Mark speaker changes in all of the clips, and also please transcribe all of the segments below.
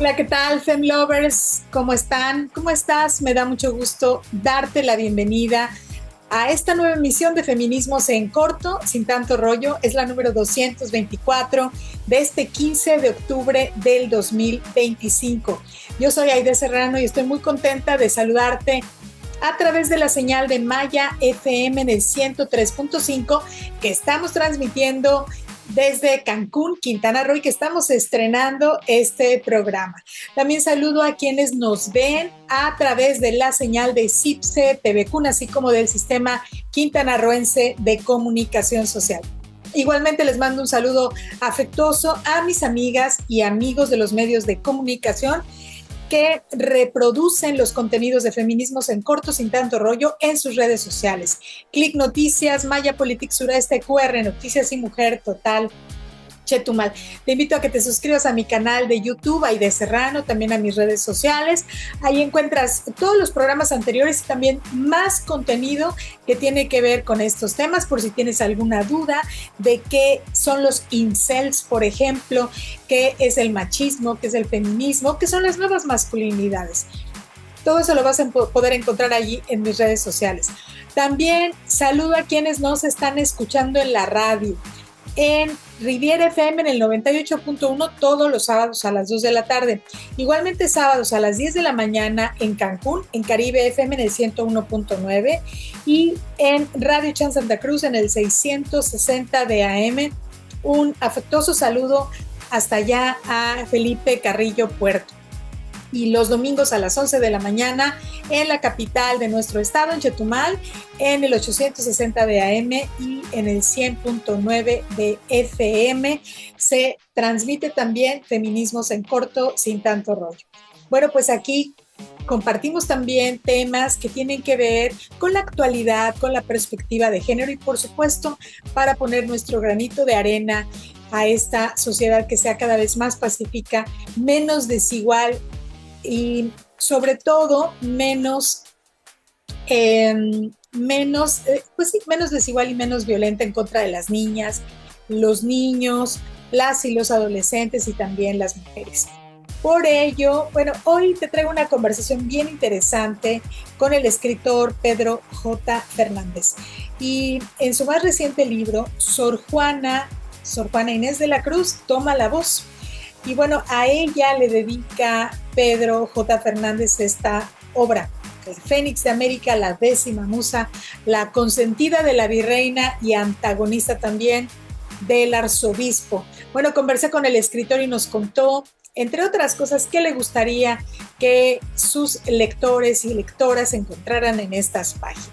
Speaker 1: Hola, ¿qué tal, Fem Lovers? ¿Cómo están? ¿Cómo estás? Me da mucho gusto darte la bienvenida a esta nueva emisión de Feminismos en Corto, sin tanto rollo. Es la número 224 de este 15 de octubre del 2025. Yo soy Aide Serrano y estoy muy contenta de saludarte a través de la señal de Maya FM en el 103.5 que estamos transmitiendo desde Cancún, Quintana Roo, y que estamos estrenando este programa. También saludo a quienes nos ven a través de la señal de CIPSE, TVCUN, así como del Sistema Quintanarroense de Comunicación Social. Igualmente les mando un saludo afectuoso a mis amigas y amigos de los medios de comunicación que reproducen los contenidos de Feminismos en Corto, sin tanto rollo, en sus redes sociales. Click Noticias, Maya Politics Sureste, QR Noticias y Mujer Total, Chetumal. Te invito a que te suscribas a mi canal de YouTube, Aide Serrano, también a mis redes sociales. Ahí encuentras todos los programas anteriores y también más contenido que tiene que ver con estos temas, por si tienes alguna duda de qué son los incels, por ejemplo, qué es el machismo, qué es el feminismo, qué son las nuevas masculinidades. Todo eso lo vas a poder encontrar allí en mis redes sociales. También saludo a quienes nos están escuchando en la radio. En Riviera FM en el 98.1 todos los sábados a las 2 de la tarde. Igualmente sábados a las 10 de la mañana en Cancún, en Caribe FM en el 101.9 y en Radio Chan Santa Cruz en el 660 de AM. Un afectuoso saludo hasta allá a Felipe Carrillo Puerto. Y los domingos a las 11 de la mañana en la capital de nuestro estado, en Chetumal, en el 860 de AM y en el 100.9 de FM. Se transmite también Feminismos en Corto, sin tanto rollo. Bueno, pues aquí compartimos también temas que tienen que ver con la actualidad, con la perspectiva de género y, por supuesto, para poner nuestro granito de arena a esta sociedad que sea cada vez más pacífica, menos desigual y sobre todo menos desigual y menos violenta en contra de las niñas, los niños, las y los adolescentes y también las mujeres. Por ello, bueno, hoy te traigo una conversación bien interesante con el escritor Pedro J. Fernández. Y en su más reciente libro, Sor Juana Inés de la Cruz toma la voz. Y bueno, a ella le dedica Pedro J. Fernández esta obra, el Fénix de América, la 10ª musa, la consentida de la virreina y antagonista también del arzobispo. Bueno, conversé con el escritor y nos contó, entre otras cosas, qué le gustaría que sus lectores y lectoras encontraran en estas páginas.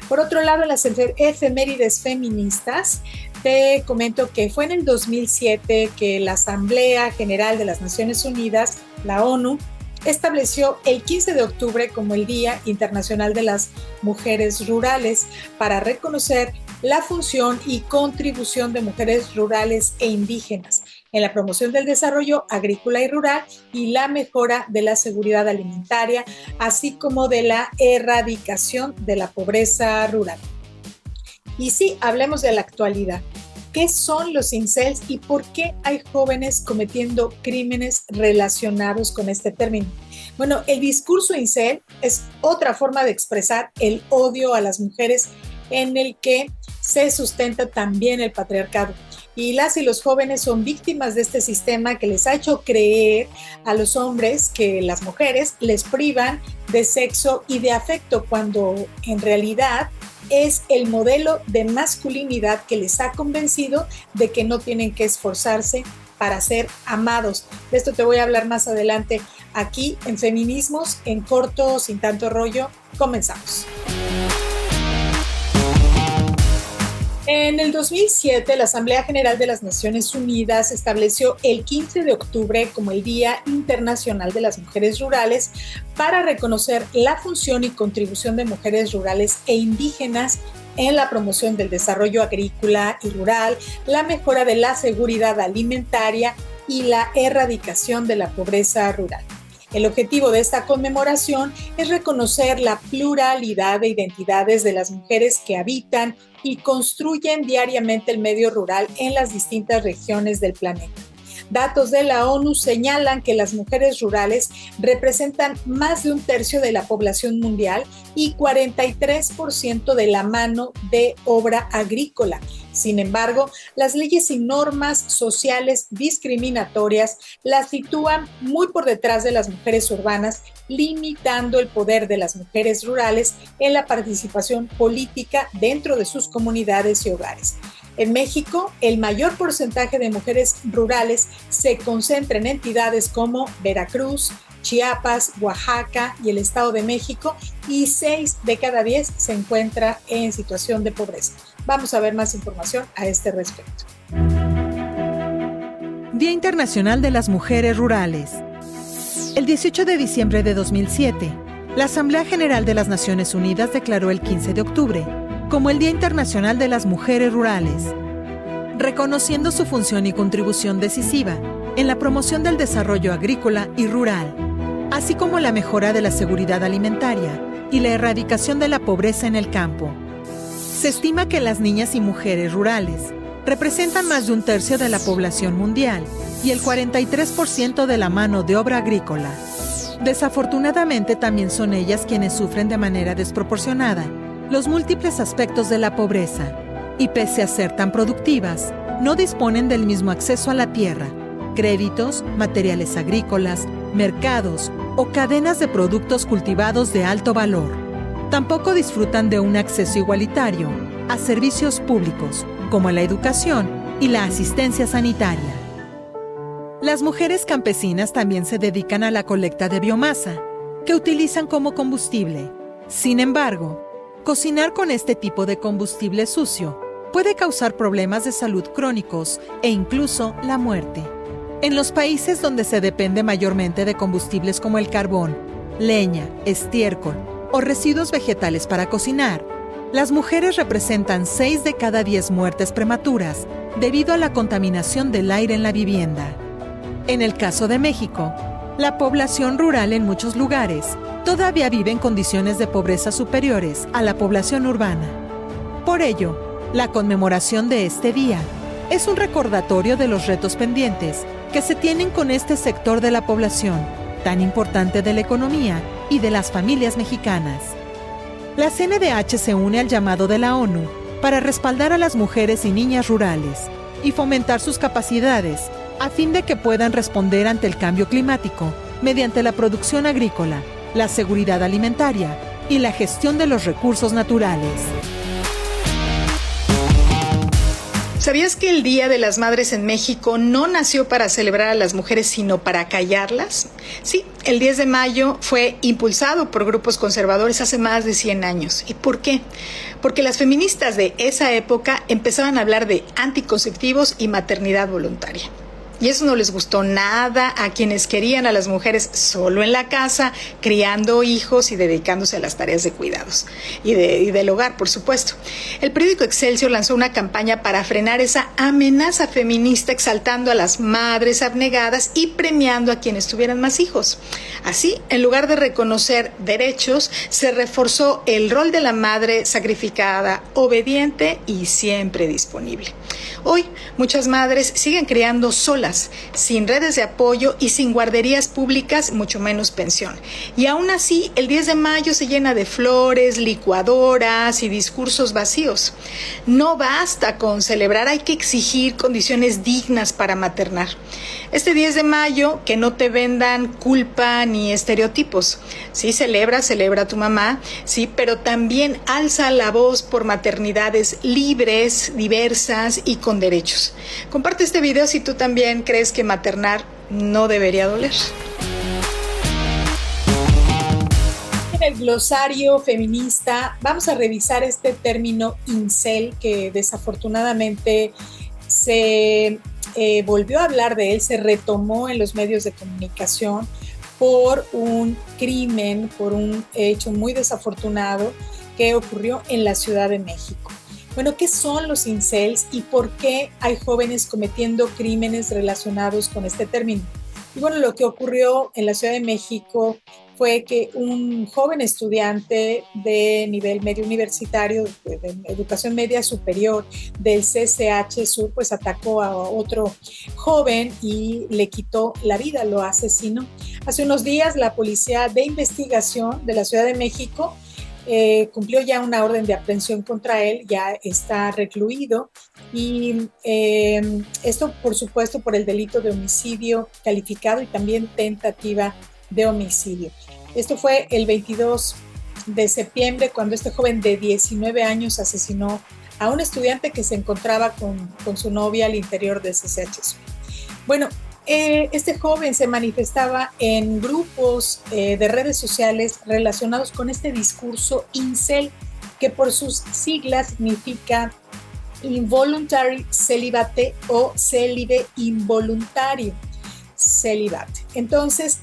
Speaker 1: Por otro lado, en las efemérides feministas, te comento que fue en el 2007 que la Asamblea General de las Naciones Unidas, la ONU, estableció el 15 de octubre como el Día Internacional de las Mujeres Rurales para reconocer la función y contribución de mujeres rurales e indígenas en la promoción del desarrollo agrícola y rural y la mejora de la seguridad alimentaria, así como de la erradicación de la pobreza rural. Y sí, hablemos de la actualidad. ¿Qué son los incels y por qué hay jóvenes cometiendo crímenes relacionados con este término? Bueno, el discurso incel es otra forma de expresar el odio a las mujeres en el que se sustenta también el patriarcado. Y las y los jóvenes son víctimas de este sistema que les ha hecho creer a los hombres que las mujeres les privan de sexo y de afecto, cuando en realidad es el modelo de masculinidad que les ha convencido de que no tienen que esforzarse para ser amados. De esto te voy a hablar más adelante aquí en Feminismos en Corto, sin tanto rollo. Comenzamos. En el 2007, la Asamblea General de las Naciones Unidas estableció el 15 de octubre como el Día Internacional de las Mujeres Rurales para reconocer la función y contribución de mujeres rurales e indígenas en la promoción del desarrollo agrícola y rural, la mejora de la seguridad alimentaria y la erradicación de la pobreza rural. El objetivo de esta conmemoración es reconocer la pluralidad de identidades de las mujeres que habitan y construyen diariamente el medio rural en las distintas regiones del planeta. Datos de la ONU señalan que las mujeres rurales representan más de un tercio de la población mundial y 43% de la mano de obra agrícola. Sin embargo, las leyes y normas sociales discriminatorias las sitúan muy por detrás de las mujeres urbanas, limitando el poder de las mujeres rurales en la participación política dentro de sus comunidades y hogares. En México, el mayor porcentaje de mujeres rurales se concentra en entidades como Veracruz, Chiapas, Oaxaca y el Estado de México, y 6 de cada 10 se encuentra en situación de pobreza. Vamos a ver más información a este respecto.
Speaker 2: Día Internacional de las Mujeres Rurales. El 18 de diciembre de 2007, la Asamblea General de las Naciones Unidas declaró el 15 de octubre como el Día Internacional de las Mujeres Rurales, reconociendo su función y contribución decisiva en la promoción del desarrollo agrícola y rural, así como la mejora de la seguridad alimentaria y la erradicación de la pobreza en el campo. Se estima que las niñas y mujeres rurales representan más de un tercio de la población mundial y el 43% de la mano de obra agrícola. Desafortunadamente, también son ellas quienes sufren de manera desproporcionada los múltiples aspectos de la pobreza, y pese a ser tan productivas, no disponen del mismo acceso a la tierra, créditos, materiales agrícolas, mercados o cadenas de productos cultivados de alto valor. Tampoco disfrutan de un acceso igualitario a servicios públicos, como la educación y la asistencia sanitaria. Las mujeres campesinas también se dedican a la colecta de biomasa, que utilizan como combustible. Sin embargo, cocinar con este tipo de combustible sucio puede causar problemas de salud crónicos e incluso la muerte. En los países donde se depende mayormente de combustibles como el carbón, leña, estiércol o residuos vegetales para cocinar, las mujeres representan 6 de cada 10 muertes prematuras debido a la contaminación del aire en la vivienda. En el caso de México, la población rural en muchos lugares todavía vive en condiciones de pobreza superiores a la población urbana. Por ello, la conmemoración de este día es un recordatorio de los retos pendientes que se tienen con este sector de la población, tan importante de la economía y de las familias mexicanas. La CNDH se une al llamado de la ONU para respaldar a las mujeres y niñas rurales y fomentar sus capacidades a fin de que puedan responder ante el cambio climático mediante la producción agrícola, la seguridad alimentaria y la gestión de los recursos naturales.
Speaker 1: ¿Sabías que el Día de las Madres en México no nació para celebrar a las mujeres, sino para callarlas? Sí, el 10 de mayo fue impulsado por grupos conservadores hace más de 100 años. ¿Y por qué? Porque las feministas de esa época empezaban a hablar de anticonceptivos y maternidad voluntaria. Y eso no les gustó nada a quienes querían a las mujeres solo en la casa, criando hijos y dedicándose a las tareas de cuidados y del hogar, por supuesto. El periódico Excelsior lanzó una campaña para frenar esa amenaza feminista, exaltando a las madres abnegadas y premiando a quienes tuvieran más hijos. Así, en lugar de reconocer derechos, se reforzó el rol de la madre sacrificada, obediente y siempre disponible. Hoy, muchas madres siguen criando solas, sin redes de apoyo y sin guarderías públicas, mucho menos pensión. Y aún así, el 10 de mayo se llena de flores, licuadoras y discursos vacíos. No basta con celebrar, hay que exigir condiciones dignas para maternar. Este 10 de mayo, que no te vendan culpa ni estereotipos. Sí, celebra a tu mamá, sí, pero también alza la voz por maternidades libres, diversas y con derechos. Comparte este video si tú también crees que maternar no debería doler. En el glosario feminista vamos a revisar este término incel, que desafortunadamente se volvió a hablar de él, se retomó en los medios de comunicación por un crimen, por un hecho muy desafortunado que ocurrió en la Ciudad de México. Bueno, ¿qué son los incels y por qué hay jóvenes cometiendo crímenes relacionados con este término? Y bueno, lo que ocurrió en la Ciudad de México fue que un joven estudiante de nivel medio universitario, de educación media superior del CCH Sur, pues atacó a otro joven y le quitó la vida, lo asesinó. Hace unos días la Policía de Investigación de la Ciudad de México cumplió ya una orden de aprehensión contra él, ya está recluido y esto por supuesto por el delito de homicidio calificado y también tentativa de homicidio. Esto fue el 22 de septiembre cuando este joven de 19 años asesinó a un estudiante que se encontraba con su novia al interior de CCH. Bueno, este joven se manifestaba en grupos de redes sociales relacionados con este discurso incel, que por sus siglas significa involuntary celibate o célibe involuntario celibate. Entonces,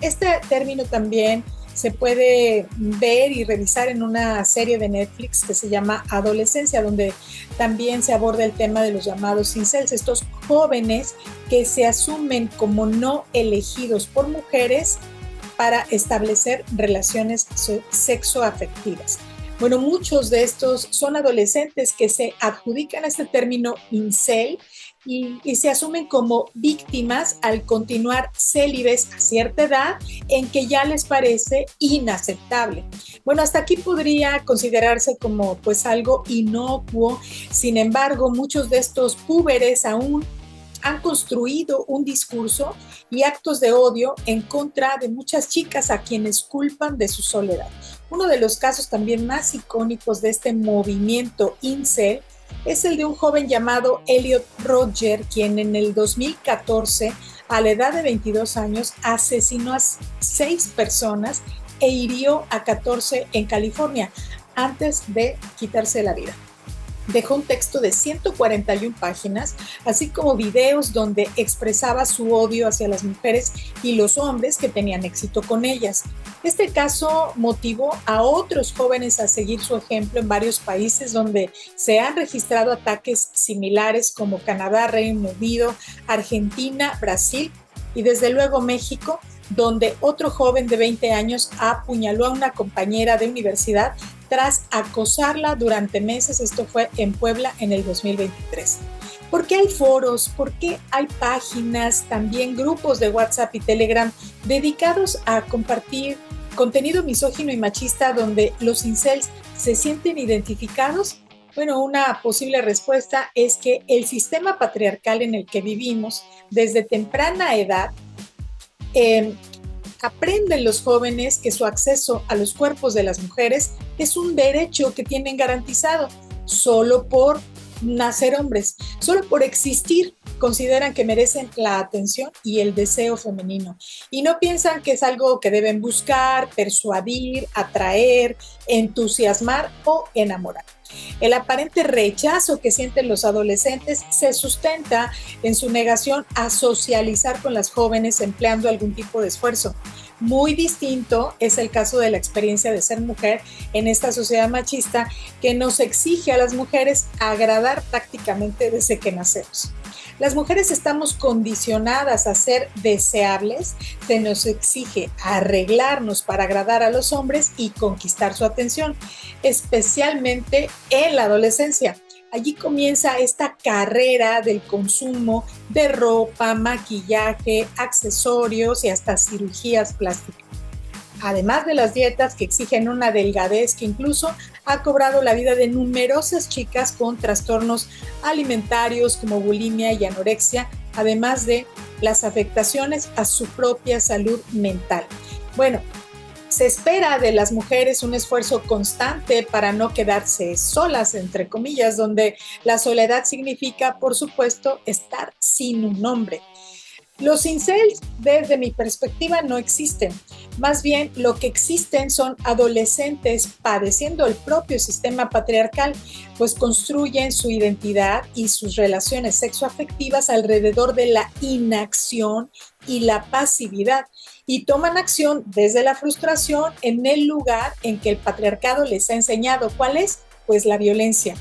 Speaker 1: este término también se puede ver y revisar en una serie de Netflix que se llama Adolescencia, donde también se aborda el tema de los llamados incels, estos jóvenes que se asumen como no elegidos por mujeres para establecer relaciones sexoafectivas. Bueno, muchos de estos son adolescentes que se adjudican este término incel y se asumen como víctimas al continuar célibes a cierta edad en que ya les parece inaceptable. Bueno, hasta aquí podría considerarse como pues algo inocuo. Sin embargo, muchos de estos púberes aún han construido un discurso y actos de odio en contra de muchas chicas a quienes culpan de su soledad. Uno de los casos también más icónicos de este movimiento incel es el de un joven llamado Elliot Rodger, quien en el 2014, a la edad de 22 años, asesinó a 6 personas e hirió a 14 en California antes de quitarse la vida. Dejó un texto de 141 páginas, así como videos donde expresaba su odio hacia las mujeres y los hombres que tenían éxito con ellas. Este caso motivó a otros jóvenes a seguir su ejemplo en varios países donde se han registrado ataques similares como Canadá, Reino Unido, Argentina, Brasil y desde luego México, donde otro joven de 20 años apuñaló a una compañera de universidad tras acosarla durante meses. Esto fue en Puebla en el 2023. ¿Por qué hay foros? ¿Por qué hay páginas, también grupos de WhatsApp y Telegram dedicados a compartir contenido misógino y machista donde los incels se sienten identificados? Bueno, una posible respuesta es que el sistema patriarcal en el que vivimos desde temprana edad aprenden los jóvenes que su acceso a los cuerpos de las mujeres es un derecho que tienen garantizado solo por nacer hombres, solo por existir. Consideran que merecen la atención y el deseo femenino y no piensan que es algo que deben buscar, persuadir, atraer, entusiasmar o enamorar. El aparente rechazo que sienten los adolescentes se sustenta en su negación a socializar con las jóvenes empleando algún tipo de esfuerzo. Muy distinto es el caso de la experiencia de ser mujer en esta sociedad machista que nos exige a las mujeres agradar prácticamente desde que nacemos. Las mujeres estamos condicionadas a ser deseables, se nos exige arreglarnos para agradar a los hombres y conquistar su atención, especialmente en la adolescencia. Allí comienza esta carrera del consumo de ropa, maquillaje, accesorios y hasta cirugías plásticas. Además de las dietas que exigen una delgadez que incluso ha cobrado la vida de numerosas chicas con trastornos alimentarios como bulimia y anorexia, además de las afectaciones a su propia salud mental. Bueno, se espera de las mujeres un esfuerzo constante para no quedarse solas, entre comillas, donde la soledad significa, por supuesto, estar sin un hombre. Los incels, desde mi perspectiva, no existen. Más bien, lo que existen son adolescentes padeciendo el propio sistema patriarcal, pues construyen su identidad y sus relaciones sexoafectivas alrededor de la inacción y la pasividad, y toman acción desde la frustración en el lugar en que el patriarcado les ha enseñado. ¿Cuál es? Pues la violencia.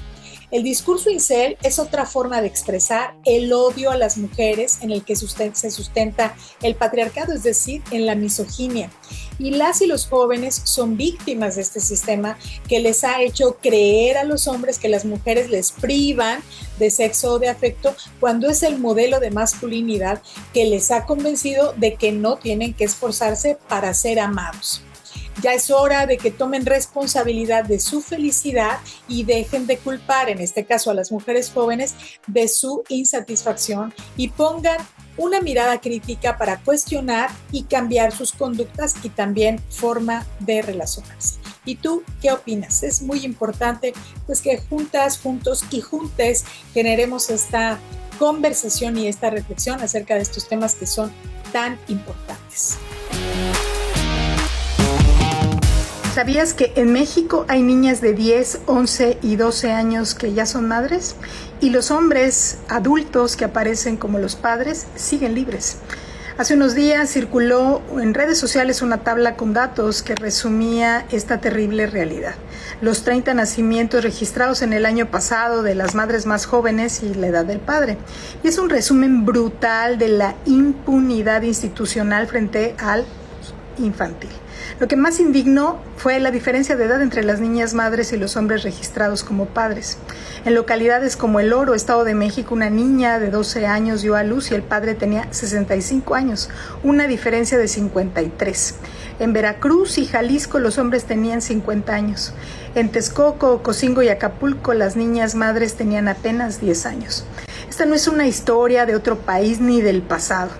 Speaker 1: El discurso incel es otra forma de expresar el odio a las mujeres en el que se sustenta el patriarcado, es decir, en la misoginia. Y las y los jóvenes son víctimas de este sistema que les ha hecho creer a los hombres que las mujeres les privan de sexo o de afecto, cuando es el modelo de masculinidad que les ha convencido de que no tienen que esforzarse para ser amados. Ya es hora de que tomen responsabilidad de su felicidad y dejen de culpar, en este caso a las mujeres jóvenes, de su insatisfacción y pongan una mirada crítica para cuestionar y cambiar sus conductas y también forma de relacionarse. ¿Y tú qué opinas? Es muy importante pues que juntas, juntos y juntes generemos esta conversación y esta reflexión acerca de estos temas que son tan importantes.
Speaker 3: ¿Sabías que en México hay niñas de 10, 11 y 12 años que ya son madres? Y los hombres adultos que aparecen como los padres siguen libres. Hace unos días circuló en redes sociales una tabla con datos que resumía esta terrible realidad. Los 30 nacimientos registrados en el año pasado de las madres más jóvenes y la edad del padre. Y es un resumen brutal de la impunidad institucional frente al infantil. Lo que más indignó fue la diferencia de edad entre las niñas madres y los hombres registrados como padres. En localidades como El Oro, Estado de México, una niña de 12 años dio a luz y el padre tenía 65 años, una diferencia de 53. En Veracruz y Jalisco los hombres tenían 50 años. En Texcoco, Ocosingo y Acapulco las niñas madres tenían apenas 10 años. Esta no es una historia de otro país ni del pasado.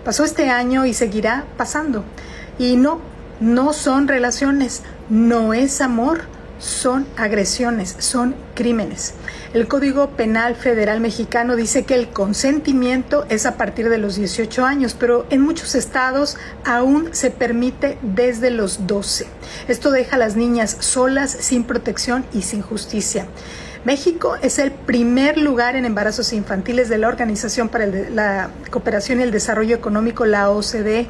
Speaker 3: Pasó este año y seguirá pasando. Y no son relaciones, no es amor, son agresiones, son crímenes. El Código Penal Federal Mexicano dice que el consentimiento es a partir de los 18 años, pero en muchos estados aún se permite desde los 12. Esto deja a las niñas solas, sin protección y sin justicia. México es el primer lugar en embarazos infantiles de la Organización para la Cooperación y el Desarrollo Económico, la OCDE.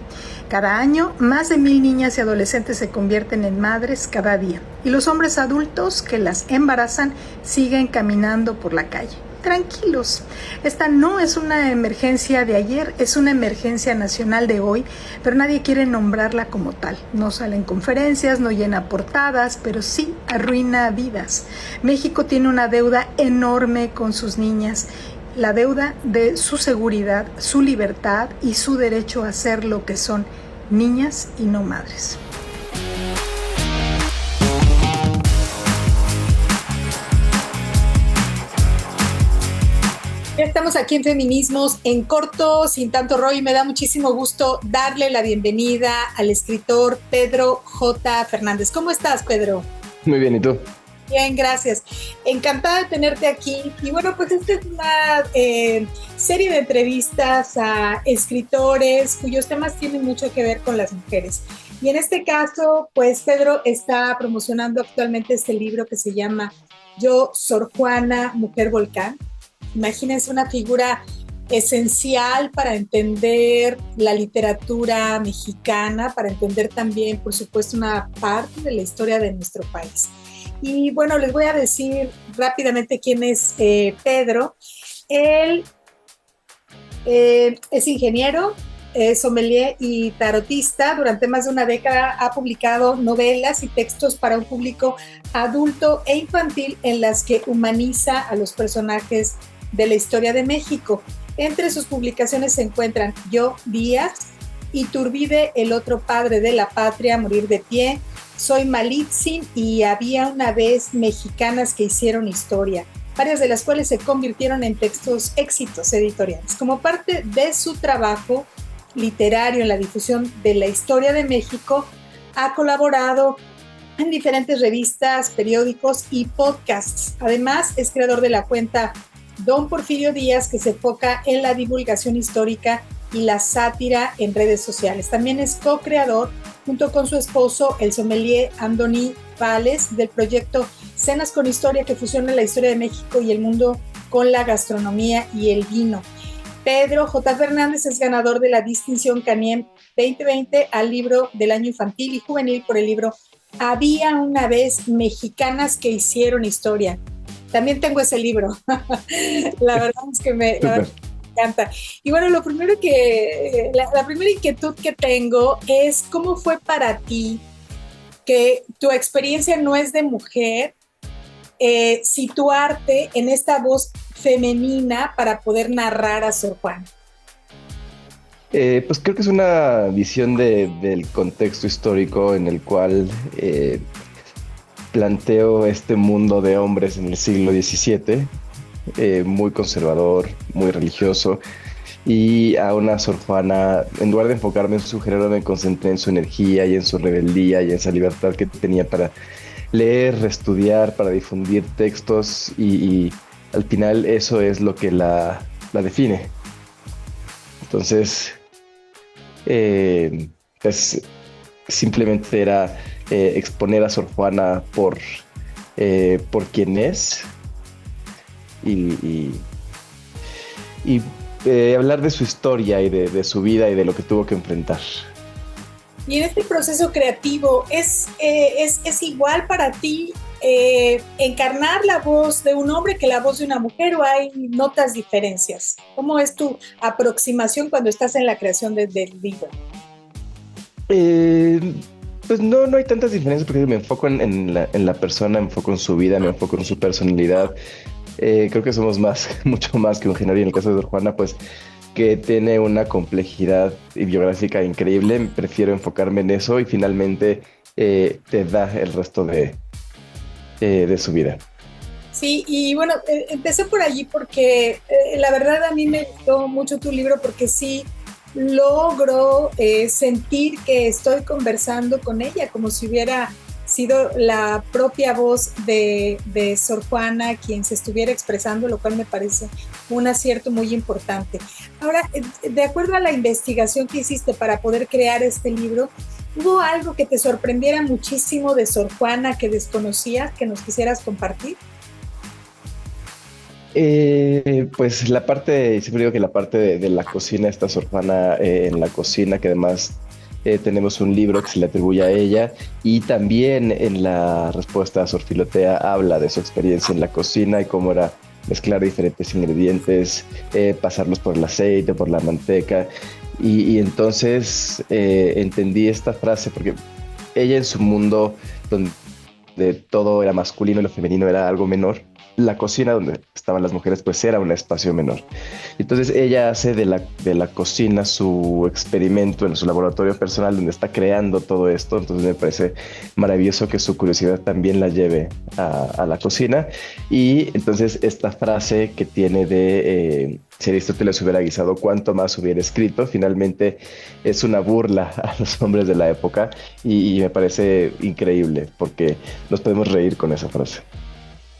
Speaker 3: Cada año, más de 1,000 niñas y adolescentes se convierten en madres cada día. Y los hombres adultos que las embarazan siguen caminando por la calle. Tranquilos, esta no es una emergencia de ayer, es una emergencia nacional de hoy, pero nadie quiere nombrarla como tal. No sale en conferencias, no llena portadas, pero sí arruina vidas. México tiene una deuda enorme con sus niñas, la deuda de su seguridad, su libertad y su derecho a ser lo que son, niñas y no madres.
Speaker 1: Ya estamos aquí en Feminismos en Corto, sin tanto rollo, y me da muchísimo gusto darle la bienvenida al escritor Pedro J. Fernández. ¿Cómo estás, Pedro?
Speaker 4: Muy bien, ¿y tú?
Speaker 1: Bien, gracias. Encantada de tenerte aquí. Y bueno, pues esta es una serie de entrevistas a escritores cuyos temas tienen mucho que ver con las mujeres. Y en este caso, pues Pedro está promocionando actualmente este libro que se llama Yo, Sor Juana, Mujer Volcán. Imagínense una figura esencial para entender la literatura mexicana, para entender también, por supuesto, una parte de la historia de nuestro país. Y bueno, les voy a decir rápidamente quién es Pedro. Él es ingeniero, sommelier y tarotista. Durante más de una década ha publicado novelas y textos para un público adulto e infantil en las que humaniza a los personajes de la historia de México. Entre sus publicaciones se encuentran Yo, Díaz, Iturbide, el otro padre de la patria, Morir de pie, Soy Malitzin y Había una vez mexicanas que hicieron historia, varias de las cuales se convirtieron en éxitos editoriales. Como parte de su trabajo literario en la difusión de la historia de México, ha colaborado en diferentes revistas, periódicos y podcasts. Además, es creador de la cuenta Don Porfirio Díaz, que se enfoca en la divulgación histórica y la sátira en redes sociales. También es co-creador, junto con su esposo, el sommelier Andoni Vales, del proyecto Cenas con Historia, que fusiona la historia de México y el mundo con la gastronomía y el vino. Pedro J. Fernández es ganador de la distinción Caniem 2020 al libro del año infantil y juvenil por el libro Había una vez mexicanas que hicieron historia. También tengo ese libro. La verdad es que me encanta. Y bueno, lo primero la primera inquietud que tengo es cómo fue para ti que tu experiencia no es de mujer, situarte en esta voz femenina para poder narrar a Sor Juana.
Speaker 4: Pues creo que es una visión del contexto histórico en el cual planteo este mundo de hombres en el siglo XVII, muy conservador, muy religioso, y a una Sor Juana, en lugar de enfocarme en su género, me concentré en su energía y en su rebeldía y en esa libertad que tenía para leer, estudiar, para difundir textos y al final eso es lo que la define. Entonces, pues simplemente era exponer a Sor Juana por quien es y hablar de su historia y de su vida y de lo que tuvo que enfrentar.
Speaker 1: Y en este proceso creativo, ¿es igual para ti encarnar la voz de un hombre que la voz de una mujer o hay notas diferencias? ¿Cómo es tu aproximación cuando estás en la creación del libro?
Speaker 4: Pues no hay tantas diferencias porque me enfoco en la persona, me enfoco en su vida, me enfoco en su personalidad. Creo que somos mucho más que un género, y en el caso de Sor Juana, pues que tiene una complejidad biográfica increíble, prefiero enfocarme en eso y finalmente te da el resto de su vida.
Speaker 1: Sí, y bueno, empecé por allí porque la verdad a mí me gustó mucho tu libro porque sí logro sentir que estoy conversando con ella como si hubiera sido la propia voz de Sor Juana quien se estuviera expresando, lo cual me parece un acierto muy importante. Ahora, de acuerdo a la investigación que hiciste para poder crear este libro, ¿hubo algo que te sorprendiera muchísimo de Sor Juana que desconocías, que nos quisieras compartir?
Speaker 4: Pues siempre digo que la parte de la cocina, está Sor Juana en la cocina, que además tenemos un libro que se le atribuye a ella, y también en la respuesta a Sor Filotea habla de su experiencia en la cocina y cómo era mezclar diferentes ingredientes, pasarlos por el aceite, por la manteca, y entonces entendí esta frase porque ella en su mundo donde todo era masculino y lo femenino era algo menor, la cocina donde estaban las mujeres pues era un espacio menor. Entonces ella hace de la cocina su experimento en su laboratorio personal donde está creando todo esto. Entonces me parece maravilloso que su curiosidad también la lleve a la cocina. Y entonces esta frase que tiene de si Aristóteles hubiera guisado, cuánto más hubiera escrito, finalmente es una burla a los hombres de la época y me parece increíble porque nos podemos reír con esa frase.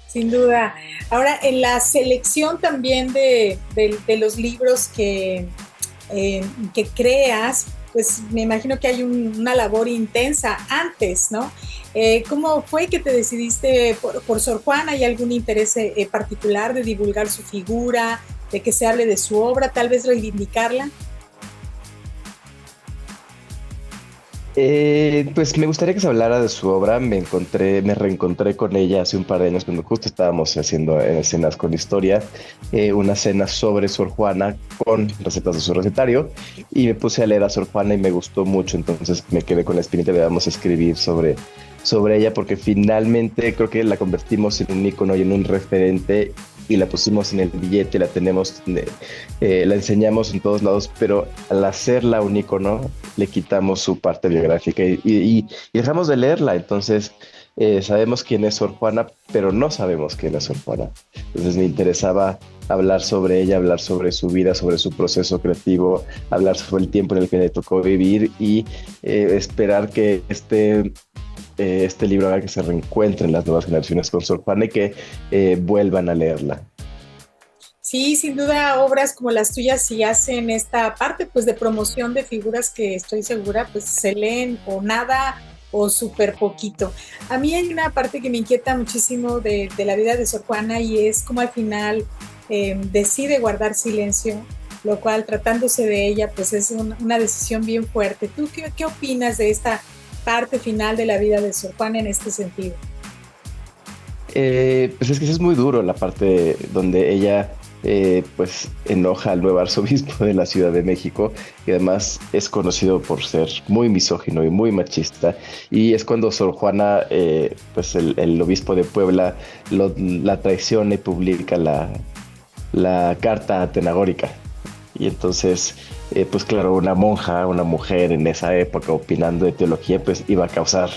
Speaker 1: Sin duda. Ahora, en la selección también de los libros que creas, pues me imagino que hay una labor intensa antes, ¿no? ¿Cómo fue que te decidiste por Sor Juana? ¿Hay algún interés particular de divulgar su figura, de que se hable de su obra, tal vez reivindicarla?
Speaker 4: Pues me gustaría que se hablara de su obra. Me reencontré con ella hace un par de años cuando justo estábamos haciendo escenas con historia, una cena sobre Sor Juana con recetas de su recetario, y me puse a leer a Sor Juana y me gustó mucho. Entonces me quedé con la espinita de vamos a escribir sobre ella, porque finalmente creo que la convertimos en un ícono y en un referente, y la pusimos en el billete, la tenemos, la enseñamos en todos lados, pero al hacerla un ícono le quitamos su parte biográfica y dejamos de leerla. Entonces sabemos quién es Sor Juana, pero no sabemos quién es Sor Juana. Entonces me interesaba hablar sobre ella, hablar sobre su vida, sobre su proceso creativo, hablar sobre el tiempo en el que le tocó vivir y esperar que este libro haga que se reencuentren las nuevas generaciones con Sor Juana y que vuelvan a leerla.
Speaker 1: Sí, sin duda obras como las tuyas sí hacen esta parte pues de promoción de figuras que estoy segura pues se leen o nada o súper poquito. A mí hay una parte que me inquieta muchísimo de la vida de Sor Juana y es como al final decide guardar silencio, lo cual tratándose de ella pues es una decisión bien fuerte. ¿Tú qué opinas de esta parte final de la vida de Sor Juana en este sentido?
Speaker 4: Pues es que es muy duro la parte donde ella pues enoja al nuevo arzobispo de la Ciudad de México, y además es conocido por ser muy misógino y muy machista, y es cuando Sor Juana, pues el obispo de Puebla la traiciona y publica la carta atenagórica. Y entonces, pues claro, una monja, una mujer en esa época opinando de teología, pues iba a causar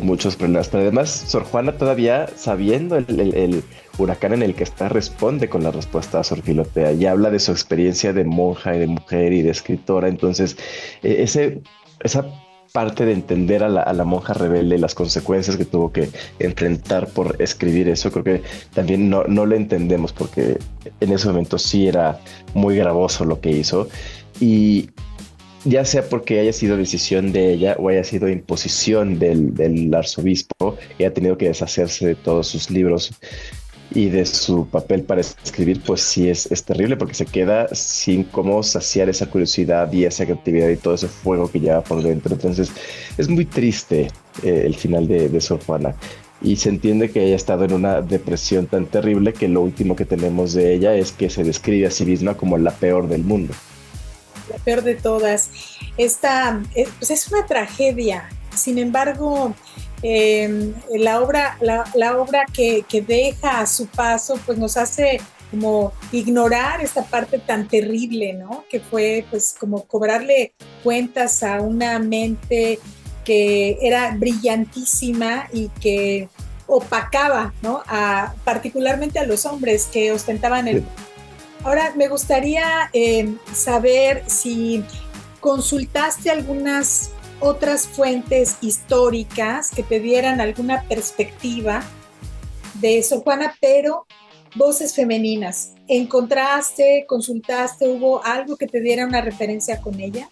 Speaker 4: muchos problemas. Pero además, Sor Juana todavía, sabiendo el huracán en el que está, responde con la respuesta a Sor Filotea y habla de su experiencia de monja y de mujer y de escritora. Entonces, esa parte de entender a la monja rebelde, las consecuencias que tuvo que enfrentar por escribir eso, creo que también no lo entendemos, porque en ese momento sí era muy gravoso lo que hizo. Y ya sea porque haya sido decisión de ella o haya sido imposición del arzobispo, que ha tenido que deshacerse de todos sus libros y de su papel para escribir, pues sí es terrible, porque se queda sin cómo saciar esa curiosidad y esa creatividad y todo ese fuego que lleva por dentro. Entonces es muy triste el final de Sor Juana. Y se entiende que haya estado en una depresión tan terrible que lo último que tenemos de ella es que se describe a sí misma como la peor del mundo.
Speaker 1: La peor de todas. Pues es una tragedia. Sin embargo, la obra que deja a su paso, pues nos hace como ignorar esta parte tan terrible, ¿no? Que fue pues como cobrarle cuentas a una mente que era brillantísima y que opacaba, ¿no? Particularmente a los hombres que ostentaban el... Ahora, me gustaría saber si consultaste algunas otras fuentes históricas que te dieran alguna perspectiva de Sor Juana, pero voces femeninas. ¿Encontraste, consultaste, hubo algo que te diera una referencia con ella?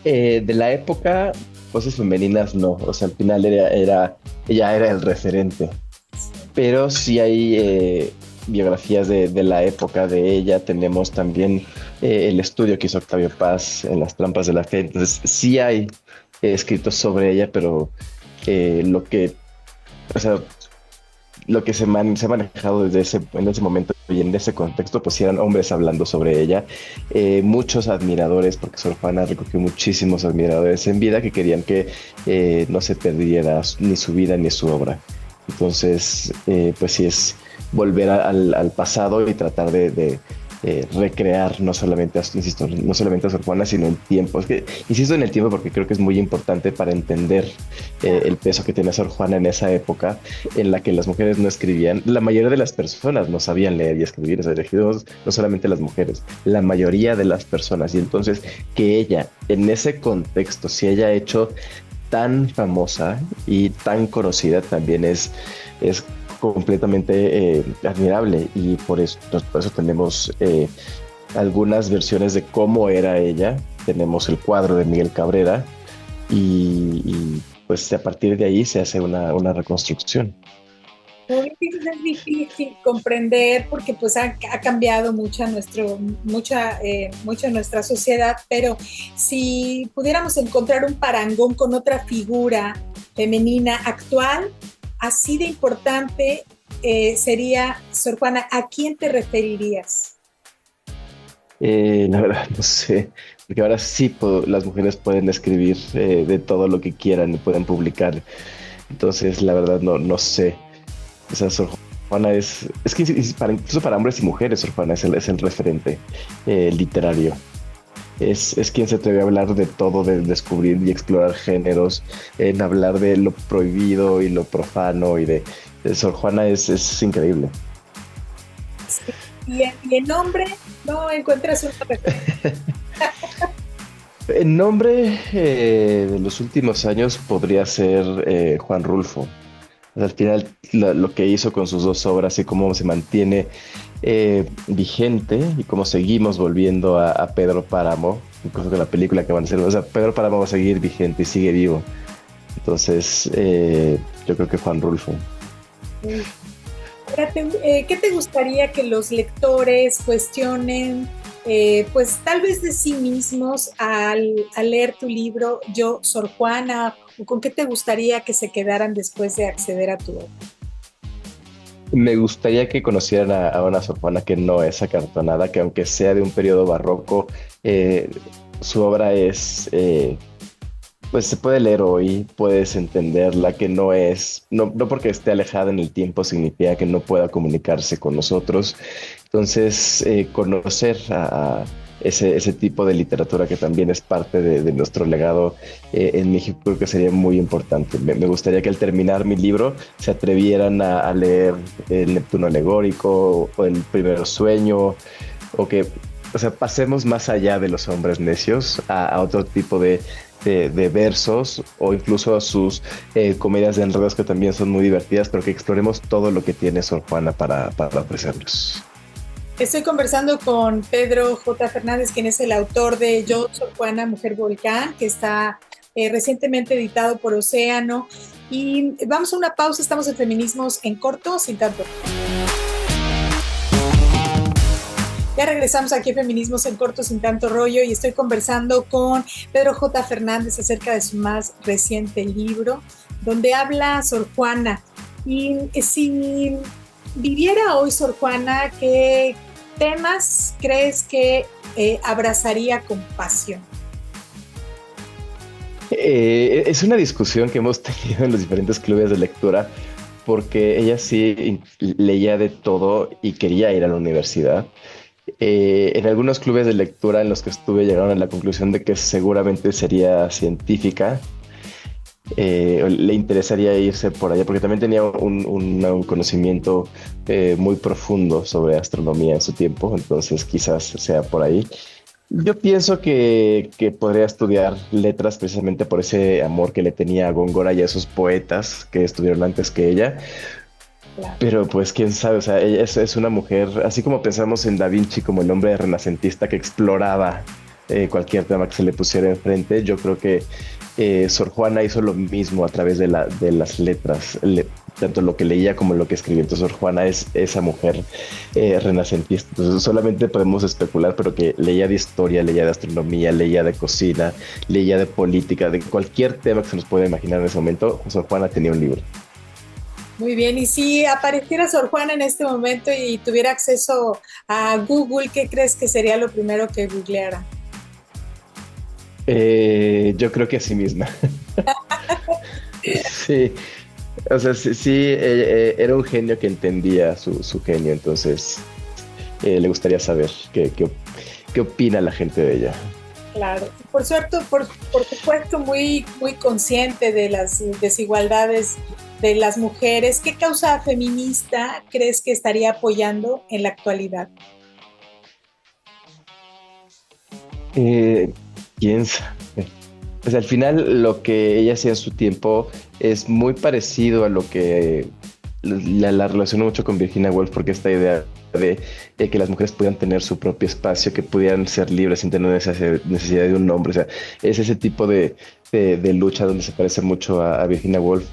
Speaker 4: De la época, voces femeninas no, o sea, al final ella era el referente, pero sí hay biografías de la época de ella. Tenemos también el estudio que hizo Octavio Paz en Las Trampas de la Fe. Entonces sí hay escritos sobre ella, pero lo que, o sea, lo que se ha manejado en ese momento y en ese contexto, pues eran hombres hablando sobre ella. Muchos admiradores, porque Sor Juana recogió muchísimos admiradores en vida que querían que no se perdiera ni su vida ni su obra. Entonces, pues sí es volver al pasado y tratar de recrear no solamente, insisto, no solamente a Sor Juana, sino el tiempo. Es que insisto en el tiempo porque creo que es muy importante para entender el peso que tenía Sor Juana en esa época en la que las mujeres no escribían. La mayoría de las personas no sabían leer y escribir, o sea, no solamente las mujeres, la mayoría de las personas. Y entonces que ella, en ese contexto, si ella ha hecho tan famosa y tan conocida, también es completamente admirable, y por eso tenemos algunas versiones de cómo era ella. Tenemos el cuadro de Miguel Cabrera y pues a partir de ahí se hace una reconstrucción.
Speaker 1: Es difícil comprender porque pues ha cambiado mucho nuestra sociedad, pero si pudiéramos encontrar un parangón con otra figura femenina actual, así de importante sería Sor Juana, ¿a quién te referirías?
Speaker 4: La verdad no sé, porque ahora sí las mujeres pueden escribir de todo lo que quieran y pueden publicar. Entonces la verdad no sé. O sea, Sor Juana es que incluso para hombres y mujeres, Sor Juana es el referente literario. Es quien se atreve a hablar de todo, de descubrir y explorar géneros, en hablar de lo prohibido y lo profano, y de Sor Juana es increíble.
Speaker 1: Sí. Y en nombre no encuentras una referencia.
Speaker 4: El nombre de los últimos años podría ser Juan Rulfo. Al final lo que hizo con sus dos obras y cómo se mantiene vigente y cómo seguimos volviendo a Pedro Páramo, incluso con la película que van a hacer. O sea, Pedro Páramo va a seguir vigente y sigue vivo. Entonces yo creo que Juan Rulfo.
Speaker 1: Ahora, ¿qué te gustaría que los lectores cuestionen, pues tal vez de sí mismos al leer tu libro, Yo, Sor Juana, o con qué te gustaría que se quedaran después de acceder a tu obra?
Speaker 4: Me gustaría que conocieran a una Sor Juana que no es acartonada, que aunque sea de un periodo barroco, eh, su obra es, pues se puede leer hoy, puedes entenderla, que no es, no porque esté alejada en el tiempo significa que no pueda comunicarse con nosotros. Entonces, conocer a ese tipo de literatura que también es parte de nuestro legado en México creo que sería muy importante. Me gustaría que al terminar mi libro se atrevieran a leer El Neptuno alegórico o El primer sueño, o que, o sea, pasemos más allá de los hombres necios a otro tipo de versos o incluso a sus comedias de enredos que también son muy divertidas, pero que exploremos todo lo que tiene Sor Juana para ofrecernos.
Speaker 1: Estoy conversando con Pedro J. Fernández, quien es el autor de Yo, Sor Juana, Mujer Volcán, que está recientemente editado por Océano. Y vamos a una pausa, estamos en Feminismos en Corto, sin tanto. Ya regresamos aquí a Feminismos en Corto, sin tanto rollo, y estoy conversando con Pedro J. Fernández acerca de su más reciente libro, donde habla Sor Juana. Y si viviera hoy Sor Juana, ¿qué temas crees que abrazaría con pasión?
Speaker 4: Es una discusión que hemos tenido en los diferentes clubes de lectura, porque ella sí leía de todo y quería ir a la universidad. En algunos clubes de lectura en los que estuve llegaron a la conclusión de que seguramente sería científica. Le interesaría irse por allá porque también tenía un conocimiento muy profundo sobre astronomía en su tiempo, entonces quizás sea por ahí. Yo pienso que podría estudiar letras precisamente por ese amor que le tenía a Góngora y a esos poetas que estuvieron antes que ella.
Speaker 1: Claro.
Speaker 4: Pero pues quién sabe, o sea, ella es una mujer, así como pensamos en Da Vinci como el hombre renacentista que exploraba cualquier tema que se le pusiera enfrente, yo creo que Sor Juana hizo lo mismo a través de las letras, tanto lo que leía como lo que escribía. Entonces Sor Juana es esa mujer renacentista. Entonces solamente podemos especular, pero que leía de historia, leía de astronomía, leía de cocina, leía de política, de cualquier tema que se nos pueda imaginar en ese momento, Sor Juana tenía un libro.
Speaker 1: Muy bien, y si apareciera Sor Juana en este momento y tuviera acceso a Google, ¿qué crees que sería lo primero que googleara?
Speaker 4: Yo creo que a sí misma. Sí, o sea, sí, sí, era un genio que entendía su genio, entonces le gustaría saber qué opina la gente de ella.
Speaker 1: Claro, por suerte, por supuesto, muy, muy consciente de las desigualdades de las mujeres. ¿Qué causa feminista crees que estaría apoyando en la actualidad?
Speaker 4: Eh, ¿Quién sabe? Pues al final lo que ella hacía en su tiempo es muy parecido a lo que la relaciono mucho con Virginia Woolf, porque esta idea de que las mujeres pudieran tener su propio espacio, que pudieran ser libres sin tener esa necesidad de un hombre, o sea, es ese tipo de lucha donde se parece mucho a Virginia Woolf.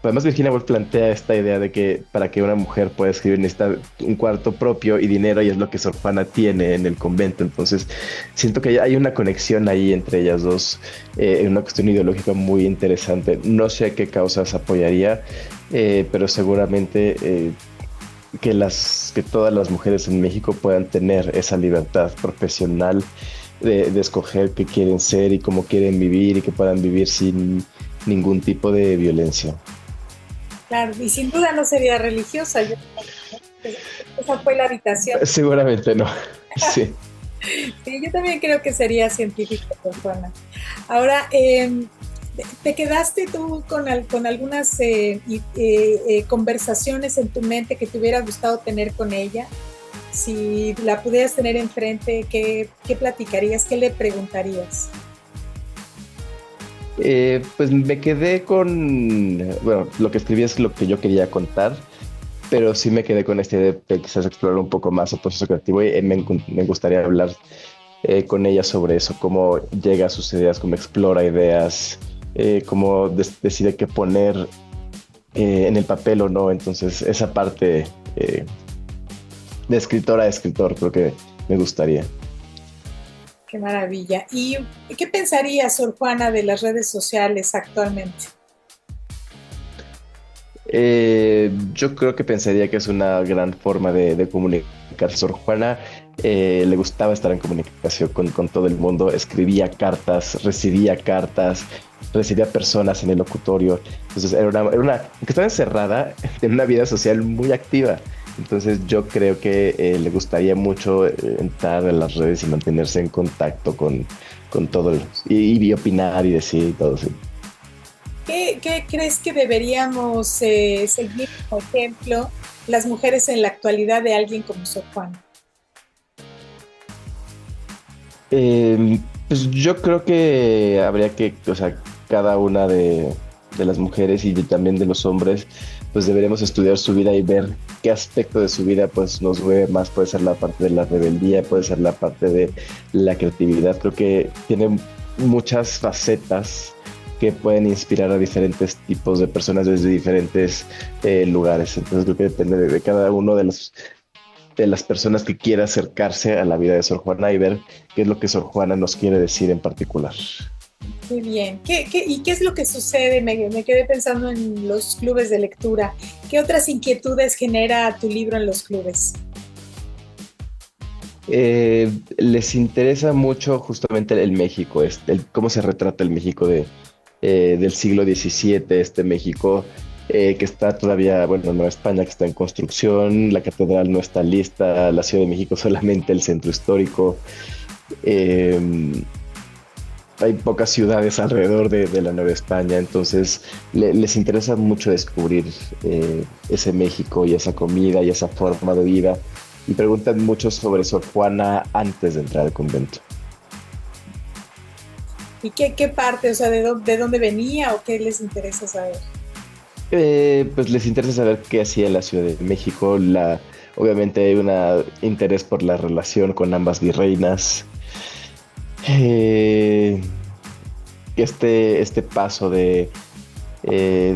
Speaker 4: Además, Virginia Woolf plantea esta idea de que para que una mujer pueda escribir necesita un cuarto propio y dinero, y es lo que Sor Juana tiene en el convento. Entonces, siento que hay una conexión ahí entre ellas dos, una cuestión ideológica muy interesante. No sé qué causas apoyaría, pero seguramente que todas las mujeres en México puedan tener esa libertad profesional de escoger qué quieren ser y cómo quieren vivir, y que puedan vivir sin ningún tipo de violencia.
Speaker 1: Claro, y sin duda no sería religiosa. Esa fue la habitación.
Speaker 4: Seguramente no. Sí.
Speaker 1: Sí, yo también creo que sería científica, persona. Ahora, ¿te quedaste tú con algunas conversaciones en tu mente que te hubiera gustado tener con ella? Si la pudieras tener enfrente, ¿qué platicarías? ¿Qué le preguntarías?
Speaker 4: Pues me quedé bueno, lo que escribí es lo que yo quería contar, pero sí me quedé con esta idea de quizás explorar un poco más el proceso creativo, y me gustaría hablar con ella sobre eso, cómo llega a sus ideas, cómo explora ideas, cómo decide qué poner en el papel o no. Entonces esa parte de escritora a escritor creo que me gustaría.
Speaker 1: Qué maravilla. ¿Y qué pensaría Sor Juana de las redes sociales actualmente?
Speaker 4: Yo creo que pensaría que es una gran forma de comunicar. Sor Juana le gustaba estar en comunicación con todo el mundo, escribía cartas, recibía personas en el locutorio. Entonces aunque estaba encerrada, tenía una vida social muy activa. Entonces yo creo que le gustaría mucho entrar en las redes y mantenerse en contacto con todo y opinar y decir y todo eso.
Speaker 1: ¿Qué crees que deberíamos seguir como ejemplo las mujeres en la actualidad de alguien como Sor Juana?
Speaker 4: Pues yo creo que habría que, o sea, cada una de las mujeres y también de los hombres, pues deberemos estudiar su vida y ver qué aspecto de su vida pues nos mueve más. Puede ser la parte de la rebeldía, puede ser la parte de la creatividad. Creo que tiene muchas facetas que pueden inspirar a diferentes tipos de personas desde diferentes lugares. Entonces creo que depende de cada uno de las personas que quiera acercarse a la vida de Sor Juana y ver qué es lo que Sor Juana nos quiere decir en particular.
Speaker 1: Muy bien. ¿Y qué es lo que sucede? Me quedé pensando en los clubes de lectura. ¿Qué otras inquietudes genera tu libro en los clubes?
Speaker 4: Les interesa mucho justamente el México, cómo se retrata el México del siglo XVII, este México que está todavía, bueno, Nueva España que está en construcción, la catedral no está lista, la Ciudad de México solamente el centro histórico. Eh, Hay pocas ciudades alrededor de la Nueva España, entonces les interesa mucho descubrir ese México y esa comida y esa forma de vida, y preguntan mucho sobre Sor Juana antes de entrar al convento.
Speaker 1: ¿Y qué parte, o sea, de dónde venía o qué les interesa saber?
Speaker 4: Pues les interesa saber qué hacía la Ciudad de México. Obviamente hay un interés por la relación con ambas virreinas. Este paso de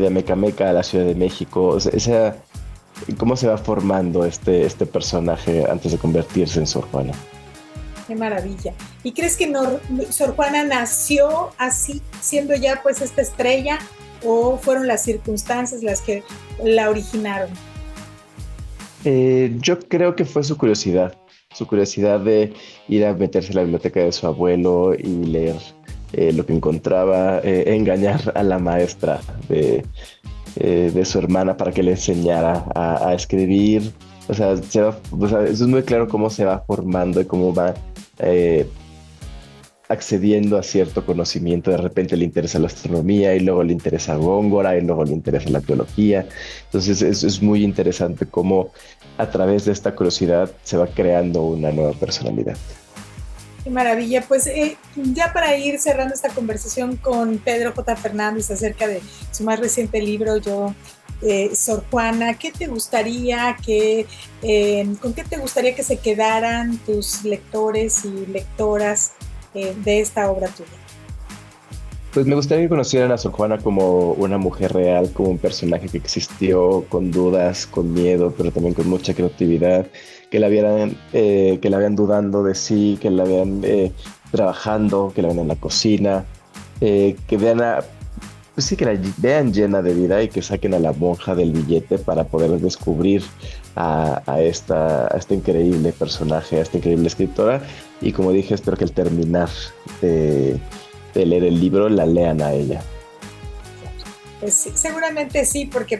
Speaker 4: Amecameca a la Ciudad de México, o sea, cómo se va formando este personaje antes de convertirse en Sor Juana.
Speaker 1: Qué maravilla. ¿Y crees que Sor Juana nació así, siendo ya pues esta estrella, o fueron las circunstancias las que la originaron?
Speaker 4: Yo creo que fue su curiosidad de ir a meterse en la biblioteca de su abuelo y leer lo que encontraba, engañar a la maestra de su hermana para que le enseñara a escribir. O sea, eso es muy claro cómo se va formando y cómo va accediendo a cierto conocimiento. De repente le interesa la astronomía y luego le interesa Góngora y luego le interesa la teología. Entonces es muy interesante cómo a través de esta curiosidad se va creando una nueva personalidad.
Speaker 1: Qué maravilla. Pues ya para ir cerrando esta conversación con Pedro J. Fernández acerca de su más reciente libro, Sor Juana, ¿qué te gustaría con qué te gustaría que se quedaran tus lectores y lectoras de esta obra tuya?
Speaker 4: Pues me gustaría que conocieran a Sor Juana como una mujer real, como un personaje que existió con dudas, con miedo, pero también con mucha creatividad, que la vean dudando de sí, que la vean trabajando, que la vean en la cocina, que vean pues sí, que la vean llena de vida y que saquen a la monja del billete para poder descubrir a esta increíble personaje, a esta increíble escritora. Y como dije, espero que al terminar de leer el libro la lean a ella.
Speaker 1: Pues sí, seguramente sí, porque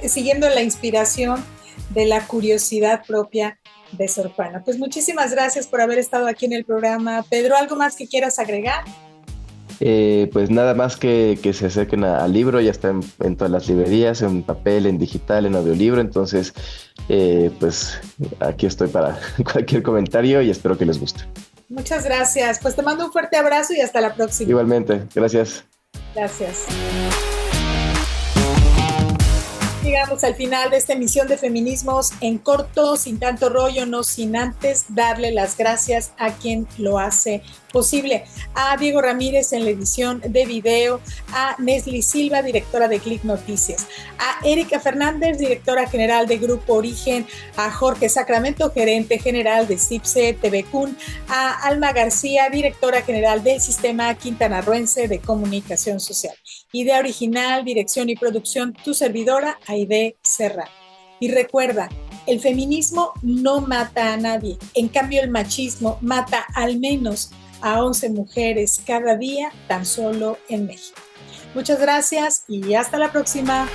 Speaker 1: siguiendo la inspiración de la curiosidad propia de Sor Juana. Pues muchísimas gracias por haber estado aquí en el programa. Pedro, ¿algo más que quieras agregar?
Speaker 4: Pues nada más que se acerquen al libro, ya está en todas las librerías, en papel, en digital, en audiolibro. Entonces pues aquí estoy para cualquier comentario y espero que les guste.
Speaker 1: Muchas gracias, pues te mando un fuerte abrazo y hasta la próxima.
Speaker 4: Igualmente, gracias.
Speaker 1: Gracias. Llegamos al final de esta emisión de Feminismos en Corto, sin tanto rollo, no sin antes darle las gracias a quien lo hace posible. A Diego Ramírez en la edición de video, a Nesli Silva, directora de Click Noticias, a Erika Fernández, directora general de Grupo Origen, a Jorge Sacramento, gerente general de CIPSE TVCUN, a Alma García, directora general del Sistema Quintanarroense de Comunicación Social. Idea original, dirección y producción, tu servidora, Aide Serra. Y recuerda, el feminismo no mata a nadie. En cambio, el machismo mata al menos a 11 mujeres cada día, tan solo en México. Muchas gracias y hasta la próxima.